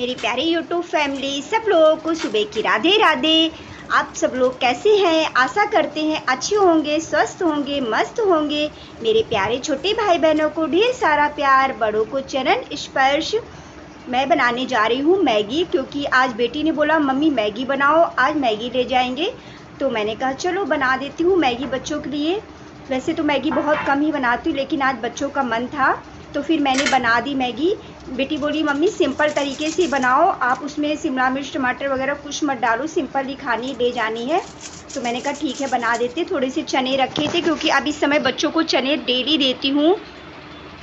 मेरे प्यारे YouTube family, सब लोगों को सुबह की राधे राधे। आप सब लोग कैसे हैं? आशा करते हैं अच्छे होंगे, स्वस्थ होंगे, मस्त होंगे। मेरे प्यारे छोटे भाई बहनों को ढेर सारा प्यार, बड़ों को चरण स्पर्श। मैं बनाने जा रही हूँ मैगी, क्योंकि आज बेटी ने बोला मम्मी मैगी बनाओ, आज मैगी ले जाएंगे। तो मैंने कहा चलो बना देती हूँ मैगी बच्चों के लिए। वैसे तो मैगी बहुत कम ही बनाती हूँ, लेकिन आज बच्चों का मन था तो फिर मैंने बना दी मैगी। बेटी बोली मम्मी सिंपल तरीके से बनाओ, आप उसमें शिमला मिर्च टमाटर वगैरह कुछ मत डालो, सिंपल ही खानी ले जानी है। तो मैंने कहा ठीक है बना देते। थोड़े से चने रखे थे, क्योंकि अब इस समय बच्चों को चने डेली देती हूँ।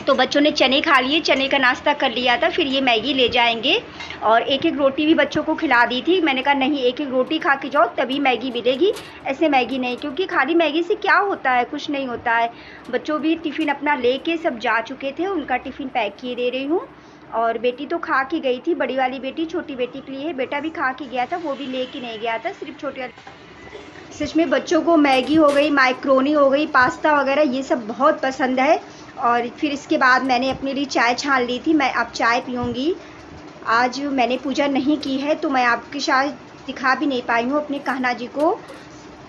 तो बच्चों ने चने खा लिए, चने का नाश्ता कर लिया था, फिर ये मैगी ले जाएंगे। और एक एक रोटी भी बच्चों को खिला दी थी। मैंने कहा नहीं, एक एक रोटी खा के जाओ तभी मैगी मिलेगी, ऐसे मैगी नहीं, क्योंकि खाली मैगी से क्या होता है, कुछ नहीं होता है। बच्चों भी टिफ़िन अपना लेके सब जा चुके थे, उनका टिफ़िन पैक किए दे रही हूँ। और बेटी तो खा के गई थी, बड़ी वाली बेटी, छोटी बेटी के लिए है, बेटा भी खा के गया था, वो भी ले के नहीं गया था, सिर्फ छोटी वाली। सच में बच्चों को मैगी हो गई, मैक्रोनी हो गई, पास्ता वगैरह ये सब बहुत पसंद है। और फिर इसके बाद मैंने अपने लिए चाय छान ली थी, मैं अब चाय पीऊँगी। आज मैंने पूजा नहीं की है, तो मैं आपके साथ दिखा भी नहीं पाई हूँ अपने कान्हा जी को।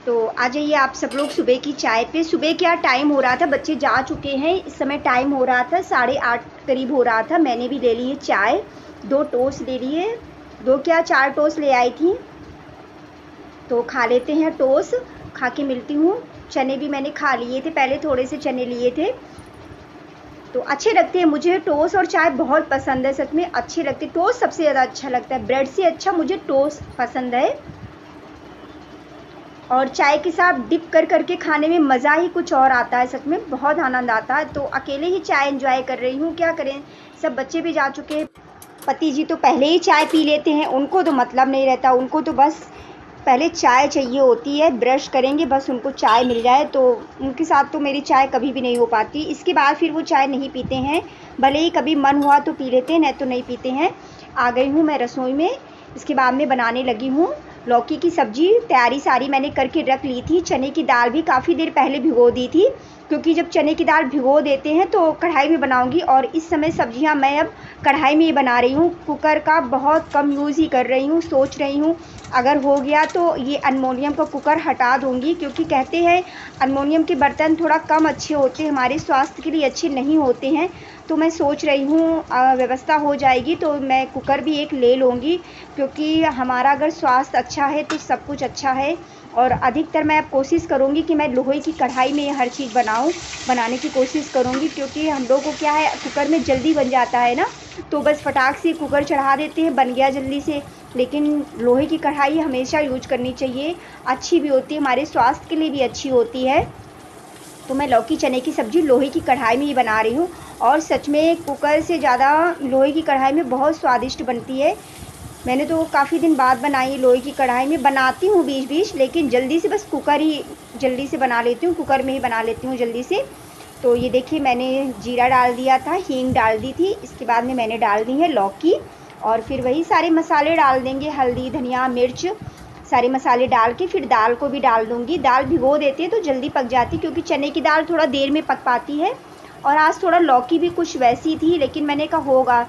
तो आ जाइए आप सब लोग सुबह की चाय पे। सुबह क्या टाइम हो रहा था, बच्चे जा चुके हैं, इस समय टाइम हो रहा था 8:30 करीब हो रहा था। मैंने भी ले ली है चाय, 2 टोस्ट ले लिए, 2 क्या 4 टोस्ट ले आई थी। तो खा लेते हैं टोस्ट, खा के मिलती हूँ। चने भी मैंने खा लिए थे, पहले थोड़े से चने लिए थे। तो अच्छे लगते हैं मुझे, टोस्ट और चाय बहुत पसंद है, सच में अच्छे लगते हैं। टोस्ट सबसे ज़्यादा अच्छा लगता है, ब्रेड से अच्छा मुझे टोस्ट पसंद है। और चाय के साथ डिप कर करके खाने में मज़ा ही कुछ और आता है, सच में बहुत आनंद आता है। तो अकेले ही चाय एंजॉय कर रही हूँ, क्या करें, सब बच्चे भी जा चुके हैं। पति जी तो पहले ही चाय पी लेते हैं, उनको तो मतलब नहीं रहता, उनको तो बस पहले चाय चाहिए होती है, ब्रश करेंगे बस उनको चाय मिल जाए। तो उनके साथ तो मेरी चाय कभी भी नहीं हो पाती, इसके बाद फिर वो चाय नहीं पीते हैं, भले ही कभी मन हुआ तो पी लेते हैं, नहीं तो नहीं पीते हैं। आ गई हूँ मैं रसोई में, इसके बाद में बनाने लगी हूँ लौकी की सब्ज़ी। तैयारी सारी मैंने करके रख ली थी, चने की दाल भी काफ़ी देर पहले भिगो दी थी, क्योंकि जब चने की दाल भिगो देते हैं तो कढ़ाई में बनाऊंगी। और इस समय सब्जियां मैं अब कढ़ाई में ही बना रही हूँ, कुकर का बहुत कम यूज़ ही कर रही हूँ। सोच रही हूँ अगर हो गया तो ये एल्युमिनियम का कुकर हटा दूँगी, क्योंकि कहते हैं एल्युमिनियम के बर्तन थोड़ा कम अच्छे होते हैं, हमारे स्वास्थ्य के लिए अच्छे नहीं होते हैं। तो मैं सोच रही हूँ व्यवस्था हो जाएगी तो मैं कुकर भी एक ले लूँगी, क्योंकि हमारा अगर स्वास्थ्य अच्छा है तो सब कुछ अच्छा है। और अधिकतर मैं अब कोशिश करूँगी कि मैं लोहे की कढ़ाई में हर चीज़ बनाने की कोशिश करूँगी, क्योंकि हम लोग को क्या है कुकर में जल्दी बन जाता है ना, तो बस फटाक से कुकर चढ़ा देते हैं, बन गया जल्दी से। लेकिन लोहे की कढ़ाई हमेशा यूज करनी चाहिए, अच्छी भी होती है, हमारे स्वास्थ्य के लिए भी अच्छी होती है। तो मैं लौकी चने की सब्ज़ी लोहे की कढ़ाई में ही बना रही हूँ, और सच में कुकर से ज़्यादा लोहे की कढ़ाई में बहुत स्वादिष्ट बनती है। मैंने तो काफ़ी दिन बाद बनाई लोहे की कढ़ाई में, बनाती हूँ बीच बीच, लेकिन जल्दी से बस कुकर ही जल्दी से बना लेती हूँ, कुकर में ही बना लेती हूँ जल्दी से। तो ये देखिए मैंने जीरा डाल दिया था, हींग डाल दी थी, इसके बाद में मैंने डाल दी है लौकी, और फिर वही सारे मसाले डाल देंगे, हल्दी धनिया मिर्च सारे मसाले डाल के फिर दाल को भी डाल दूँगी। दाल भिगो देते हैं तो जल्दी पक जाती, क्योंकि चने की दाल थोड़ा देर में पक पाती है। और आज थोड़ा लौकी भी कुछ वैसी थी, लेकिन मैंने कहा होगा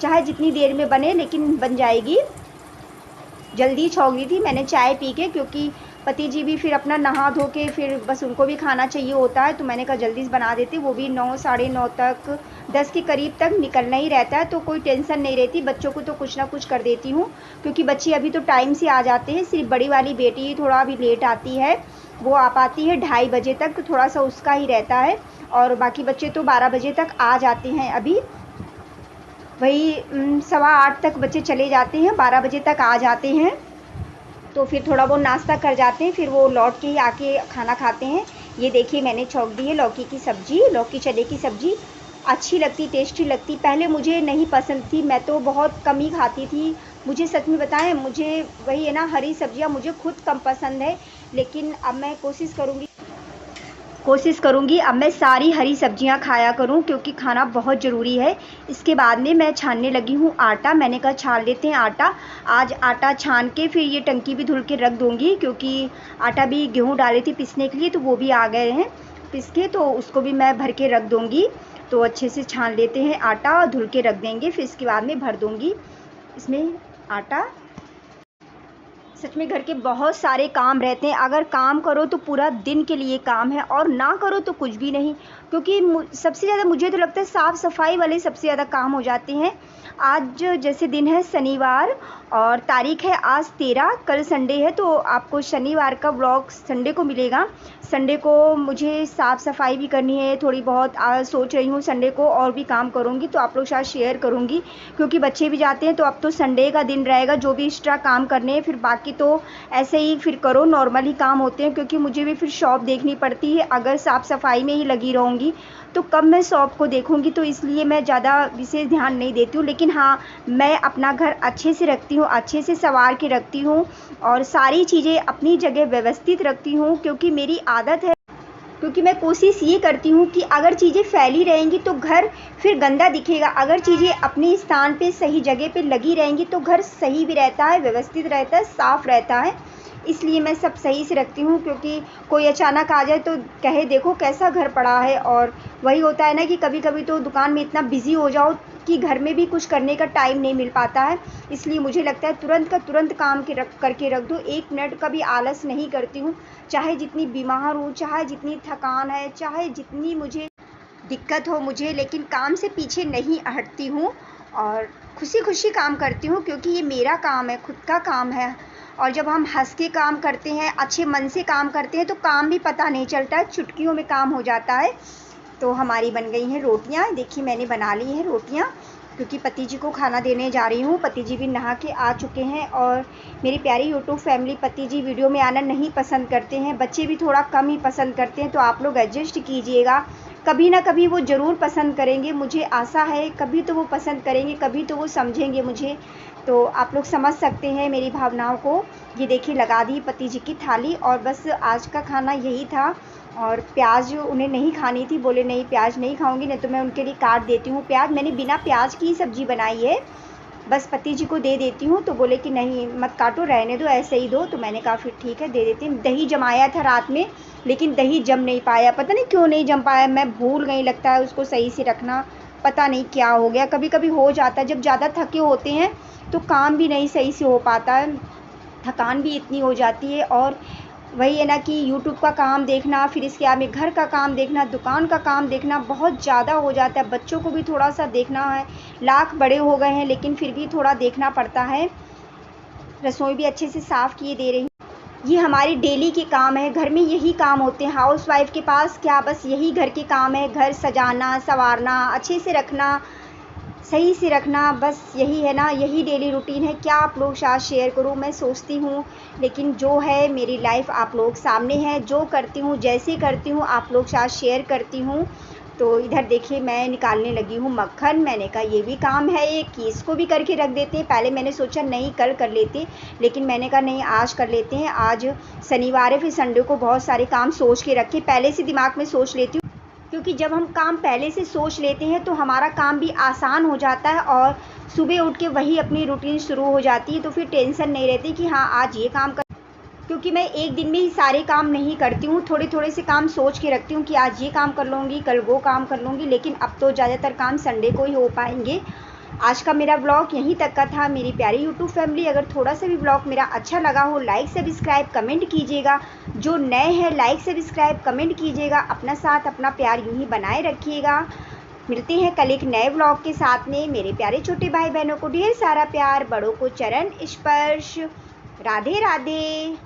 चाहे जितनी देर में बने, लेकिन बन जाएगी। जल्दी छौंक दी थी मैंने चाय पी के, क्योंकि पति जी भी फिर अपना नहा धो के फिर बस उनको भी खाना चाहिए होता है, तो मैंने कहा जल्दी से बना देते, वो भी 9 साढ़े 9 तक 10 के करीब तक निकलना ही रहता है, तो कोई टेंशन नहीं रहती। बच्चों को तो कुछ ना कुछ कर देती हूँ, क्योंकि बच्चे अभी तो टाइम से आ जाते हैं, सिर्फ बड़ी वाली बेटी थोड़ा अभी लेट आती है, वो आ पाती है 2:30 बजे तक, तो थोड़ा सा उसका ही रहता है। और बाकी बच्चे तो 12 बजे तक आ जाते हैं, अभी वही 7:15 तक बच्चे चले जाते हैं, 12 बजे तक आ जाते हैं। तो फिर थोड़ा वो नाश्ता कर जाते हैं, फिर वो लौट के ही आके खाना खाते हैं। ये देखिए मैंने छौंक दी है लौकी की सब्ज़ी, लौकी चने की सब्ज़ी अच्छी लगती, टेस्टी लगती। पहले मुझे नहीं पसंद थी, मैं तो बहुत कम ही खाती थी। मुझे सच में बताएं, मुझे वही है ना, हरी सब्जियां मुझे खुद कम पसंद है, लेकिन अब मैं कोशिश करूँगी अब मैं सारी हरी सब्जियां खाया करूं, क्योंकि खाना बहुत ज़रूरी है। इसके बाद में मैं छानने लगी हूं आटा, मैंने कहा छान लेते हैं आटा। आज आटा छान के फिर ये टंकी भी धुल के रख दूंगी, क्योंकि आटा भी गेहूं डाले थे पिसने के लिए, तो वो भी आ गए हैं पिस के, तो उसको भी मैं भर के रख दूंगी। तो अच्छे से छान लेते हैं आटा, धुल के रख देंगे, फिर इसके बाद में भर दूंगी। इसमें आटा। सच में घर के बहुत सारे काम रहते हैं, अगर काम करो तो पूरा दिन के लिए काम है और ना करो तो कुछ भी नहीं। क्योंकि सबसे ज़्यादा मुझे तो लगता है साफ़ सफाई वाले सबसे ज़्यादा काम हो जाते हैं। आज जैसे दिन है शनिवार और तारीख है आज 13, कल संडे है, तो आपको शनिवार का व्लॉग संडे को मिलेगा। संडे को मुझे साफ़ सफाई भी करनी है थोड़ी बहुत, आज सोच रही हूँ संडे को और भी काम करूँगी तो आप लोग साथ शेयर करूँगी, क्योंकि बच्चे भी जाते हैं तो अब तो संडे का दिन रहेगा जो भी एक्स्ट्रा काम करने हैं, फिर बाकी तो ऐसे ही फिर करो, नॉर्मल ही काम होते हैं। क्योंकि मुझे भी फिर शॉप देखनी पड़ती है, अगर साफ़ सफाई में ही लगी रहूँगी तो कब मैं शॉप को देखूँगी, तो इसलिए मैं ज़्यादा विशेष ध्यान नहीं देती हूँ। लेकिन हाँ, मैं अपना घर अच्छे से रखती हूँ, अच्छे से संवार के रखती हूँ और सारी चीज़ें अपनी जगह व्यवस्थित रखती हूँ, क्योंकि मेरी आदत है। क्योंकि मैं कोशिश ये करती हूँ कि अगर चीज़ें फैली रहेंगी तो घर फिर गंदा दिखेगा, अगर चीज़ें अपने स्थान पे सही जगह पे लगी रहेंगी तो घर सही भी रहता है, व्यवस्थित रहता है, साफ़ रहता है। इसलिए मैं सब सही से रखती हूँ, क्योंकि कोई अचानक आ जाए तो कहे देखो कैसा घर पड़ा है। और वही होता है ना कि कभी कभी तो दुकान में इतना बिज़ी हो जाओ कि घर में भी कुछ करने का टाइम नहीं मिल पाता है। इसलिए मुझे लगता है तुरंत का तुरंत काम करके रख दो, 1 मिनट का भी आलस नहीं करती हूँ। चाहे जितनी बीमार हूँ, चाहे जितनी थकान है, चाहे जितनी मुझे दिक्कत हो मुझे, लेकिन काम से पीछे नहीं हटती हूँ और खुशी खुशी काम करती हूँ, क्योंकि ये मेरा काम है, खुद का काम है। और जब हम हंस के काम करते हैं, अच्छे मन से काम करते हैं तो काम भी पता नहीं चलता है, चुटकियों में काम हो जाता है। तो हमारी बन गई हैं रोटियां, देखिए मैंने बना ली हैं रोटियां, क्योंकि पति जी को खाना देने जा रही हूँ। पति जी भी नहा के आ चुके हैं और मेरी प्यारी यूट्यूब फैमिली, पति जी वीडियो में आना नहीं पसंद करते हैं, बच्चे भी थोड़ा कम ही पसंद करते हैं, तो आप लोग एडजस्ट कीजिएगा। कभी ना कभी वो ज़रूर पसंद करेंगे, मुझे आशा है कभी तो वो पसंद करेंगे, कभी तो वो समझेंगे मुझे, तो आप लोग समझ सकते हैं मेरी भावनाओं को। ये देखिए लगा दी पति जी की थाली और बस आज का खाना यही था। और प्याज उन्हें नहीं खानी थी, बोले नहीं प्याज नहीं खाऊंगी, नहीं तो मैं उनके लिए काट देती हूँ प्याज। मैंने बिना प्याज की सब्ज़ी बनाई है, बस पति जी को दे देती हूँ, तो बोले कि नहीं मत काटो, रहने दो, ऐसे ही दो। तो मैंने कहा फिर ठीक है दे देती हूँ। दही जमाया था रात में, लेकिन दही जम नहीं पाया, पता नहीं क्यों नहीं जम पाया, मैं भूल गई लगता है उसको सही से रखना, पता नहीं क्या हो गया। कभी कभी हो जाता है, जब ज़्यादा थके होते हैं तो काम भी नहीं सही से हो पाता है, थकान भी इतनी हो जाती है। और वही है ना कि यूट्यूब का काम देखना, फिर इसके आगे घर का काम देखना, दुकान का काम देखना बहुत ज़्यादा हो जाता है, बच्चों को भी थोड़ा सा देखना है, लाख बड़े हो गए हैं लेकिन फिर भी थोड़ा देखना पड़ता है। रसोई भी अच्छे से साफ़ किए दे रही हूँ। ये हमारी डेली के काम है, घर में यही काम होते हैं, हाउसवाइफ के पास क्या बस यही घर के काम है, घर सजाना, संवारना, अच्छे से रखना, सही से रखना, बस यही है ना, यही डेली रूटीन है। क्या आप लोग साथ शेयर करूँ, मैं सोचती हूँ, लेकिन जो है मेरी लाइफ आप लोग सामने है, जो करती हूँ जैसे करती हूँ आप लोग साथ शेयर करती हूँ। तो इधर देखिए मैं निकालने लगी हूँ मक्खन, मैंने कहा ये भी काम है एक कि इसको भी करके रख देते हैं। पहले मैंने सोचा नहीं कल कर लेते, लेकिन मैंने कहा नहीं आज कर लेते हैं, आज शनिवार है, फिर संडे को बहुत सारे काम सोच के रखे, पहले से दिमाग में सोच लेती हूँ। क्योंकि जब हम काम पहले से सोच लेते हैं तो हमारा काम भी आसान हो जाता है और सुबह उठ के वही अपनी रूटीन शुरू हो जाती है, तो फिर टेंशन नहीं रहती कि हाँ आज ये काम कर। क्योंकि मैं एक दिन में ही सारे काम नहीं करती हूँ, थोड़े थोड़े से काम सोच के रखती हूँ कि आज ये काम कर लूँगी, कल वो काम कर लूँगी, लेकिन अब तो ज़्यादातर काम संडे को ही हो पाएंगे। आज का मेरा ब्लॉग यहीं तक का था मेरी प्यारी यूट्यूब फैमिली। अगर थोड़ा सा भी ब्लॉग मेरा अच्छा लगा हो लाइक सब्सक्राइब कमेंट कीजिएगा, जो नए हैं लाइक सब्सक्राइब कमेंट कीजिएगा, अपना साथ अपना प्यार यूं ही बनाए रखिएगा। मिलते हैं कल एक नए ब्लॉग के साथ में। मेरे प्यारे छोटे भाई बहनों को ढेर सारा प्यार, बड़ों को चरण स्पर्श। राधे राधे।